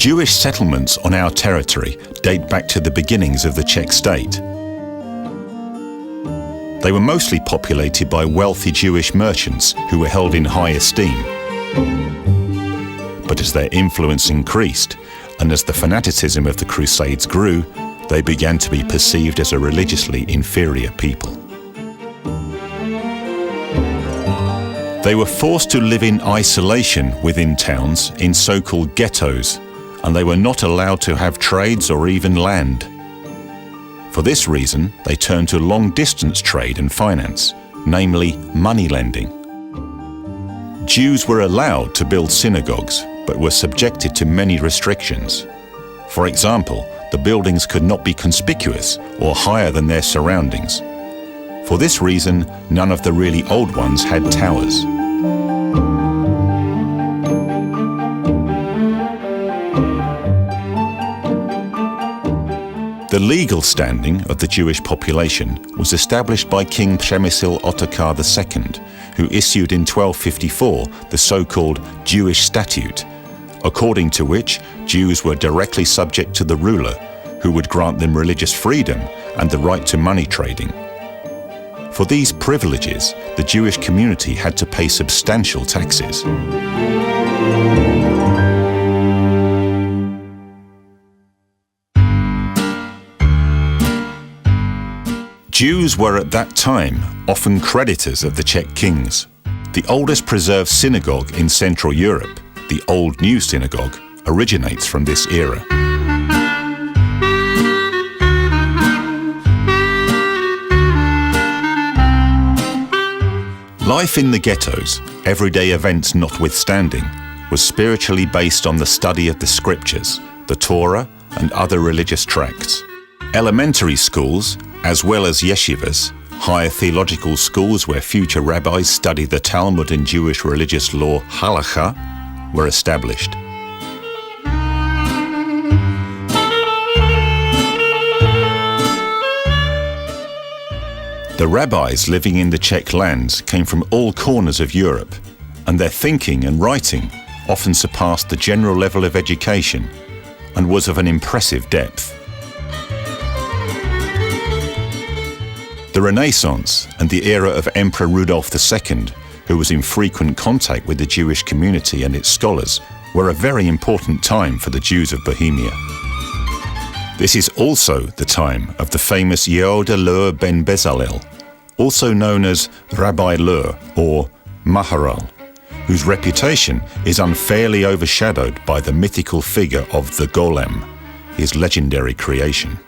Jewish settlements on our territory date back to the beginnings of the Czech state. They were mostly populated by wealthy Jewish merchants who were held in high esteem. But as their influence increased, and as the fanaticism of the Crusades grew, they began to be perceived as a religiously inferior people. They were forced to live in isolation within towns in so-called ghettos, and they were not allowed to have trades or even land. For this reason, they turned to long-distance trade and finance, namely money lending. Jews were allowed to build synagogues, but were subjected to many restrictions. For example, the buildings could not be conspicuous or higher than their surroundings. For this reason, none of the really old ones had towers. The legal standing of the Jewish population was established by King Przemysl Ottokar II, who issued in 1254 the so-called Jewish Statute, according to which Jews were directly subject to the ruler, who would grant them religious freedom and the right to money trading. For these privileges, the Jewish community had to pay substantial taxes. Jews were at that time often creditors of the Czech kings. The oldest preserved synagogue in Central Europe, the Old New Synagogue, originates from this era. Life in the ghettos, everyday events notwithstanding, was spiritually based on the study of the scriptures, the Torah, and other religious tracts. Elementary schools, as well as yeshivas, higher theological schools where future rabbis studied the Talmud and Jewish religious law halakha, were established. The rabbis living in the Czech lands came from all corners of Europe, and their thinking and writing often surpassed the general level of education and was of an impressive depth. The Renaissance and the era of Emperor Rudolf II, who was in frequent contact with the Jewish community and its scholars, were a very important time for the Jews of Bohemia. This is also the time of the famous Yehuda Lehr ben Bezalel, also known as Rabbi Lehr or Maharal, whose reputation is unfairly overshadowed by the mythical figure of the Golem, his legendary creation.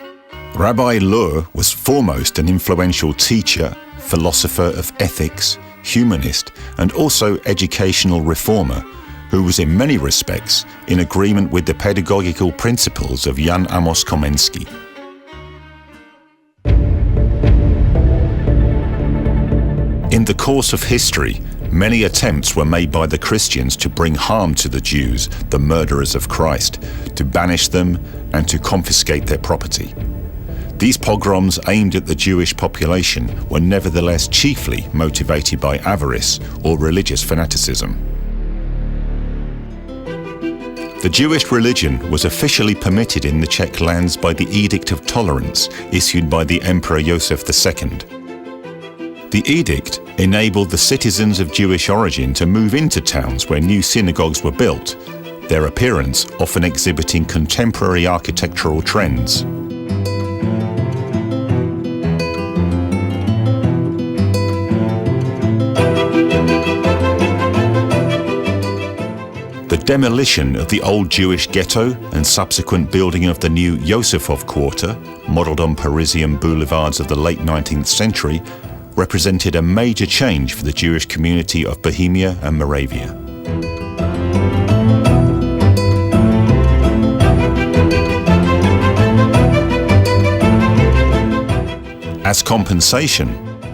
Rabbi Lehr was foremost an influential teacher, philosopher of ethics, humanist, and also educational reformer, who was in many respects in agreement with the pedagogical principles of Jan Amos Komenský. In the course of history, many attempts were made by the Christians to bring harm to the Jews, the murderers of Christ, to banish them and to confiscate their property. These pogroms aimed at the Jewish population were nevertheless chiefly motivated by avarice or religious fanaticism. The Jewish religion was officially permitted in the Czech lands by the Edict of Tolerance issued by the Emperor Joseph II. The edict enabled the citizens of Jewish origin to move into towns where new synagogues were built, their appearance often exhibiting contemporary architectural trends. The demolition of the old Jewish ghetto and subsequent building of the new Josefov Quarter, modelled on Parisian boulevards of the late 19th century, represented a major change for the Jewish community of Bohemia and Moravia. As compensation,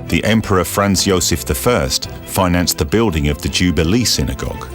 the Emperor Franz Joseph I financed the building of the Jubilee Synagogue.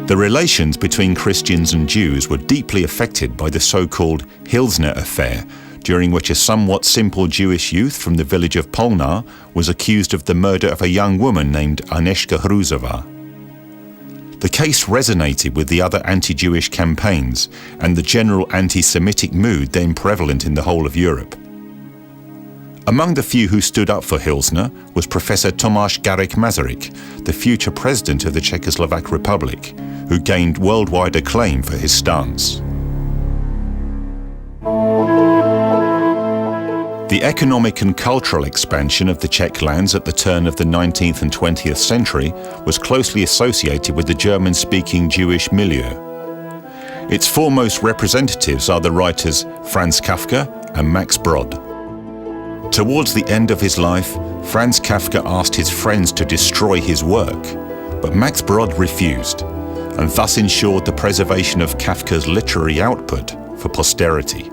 The relations between Christians and Jews were deeply affected by the so-called Hilsner affair, during which a somewhat simple Jewish youth from the village of Polnar was accused of the murder of a young woman named Agnieszka Hruzova. The case resonated with the other anti-Jewish campaigns and the general anti-Semitic mood then prevalent in the whole of Europe. Among the few who stood up for Hilsner was Professor Tomáš Garrigue-Masaryk, the future president of the Czechoslovak Republic, who gained worldwide acclaim for his stance. The economic and cultural expansion of the Czech lands at the turn of the 19th and 20th century was closely associated with the German-speaking Jewish milieu. Its foremost representatives are the writers Franz Kafka and Max Brod. Towards the end of his life, Franz Kafka asked his friends to destroy his work, but Max Brod refused, and thus ensured the preservation of Kafka's literary output for posterity.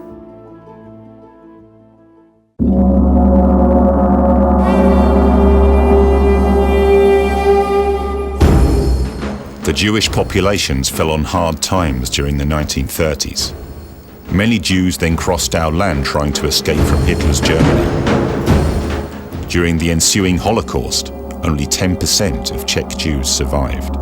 The Jewish populations fell on hard times during the 1930s. Many Jews then crossed our land trying to escape from Hitler's Germany. During the ensuing Holocaust, only 10% of Czech Jews survived.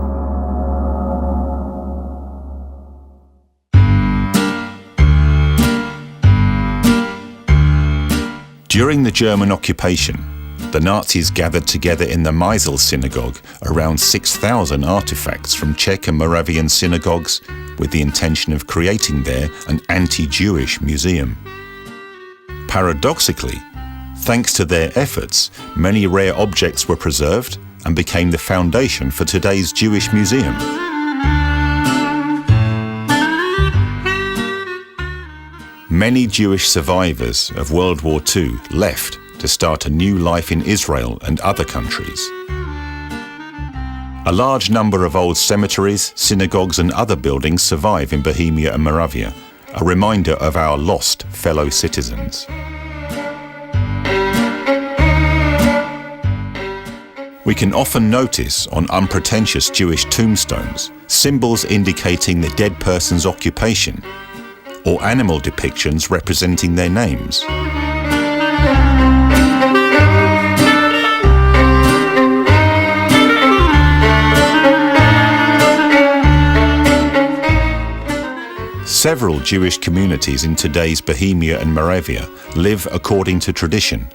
During the German occupation, the Nazis gathered together in the Meisel synagogue around 6,000 artifacts from Czech and Moravian synagogues with the intention of creating there an anti-Jewish museum. Paradoxically, thanks to their efforts, many rare objects were preserved and became the foundation for today's Jewish museum. Many Jewish survivors of World War II left to start a new life in Israel and other countries. A large number of old cemeteries, synagogues and other buildings survive in Bohemia and Moravia, a reminder of our lost fellow citizens. We can often notice on unpretentious Jewish tombstones symbols indicating the dead person's occupation, or animal depictions representing their names. Several Jewish communities in today's Bohemia and Moravia live according to tradition,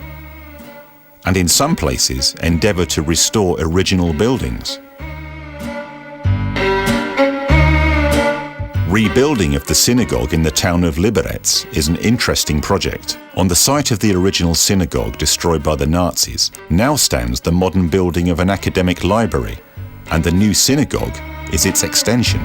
and in some places endeavour to restore original buildings. Rebuilding of the synagogue in the town of Liberec is an interesting project. On the site of the original synagogue destroyed by the Nazis now stands the modern building of an academic library, and the new synagogue is its extension.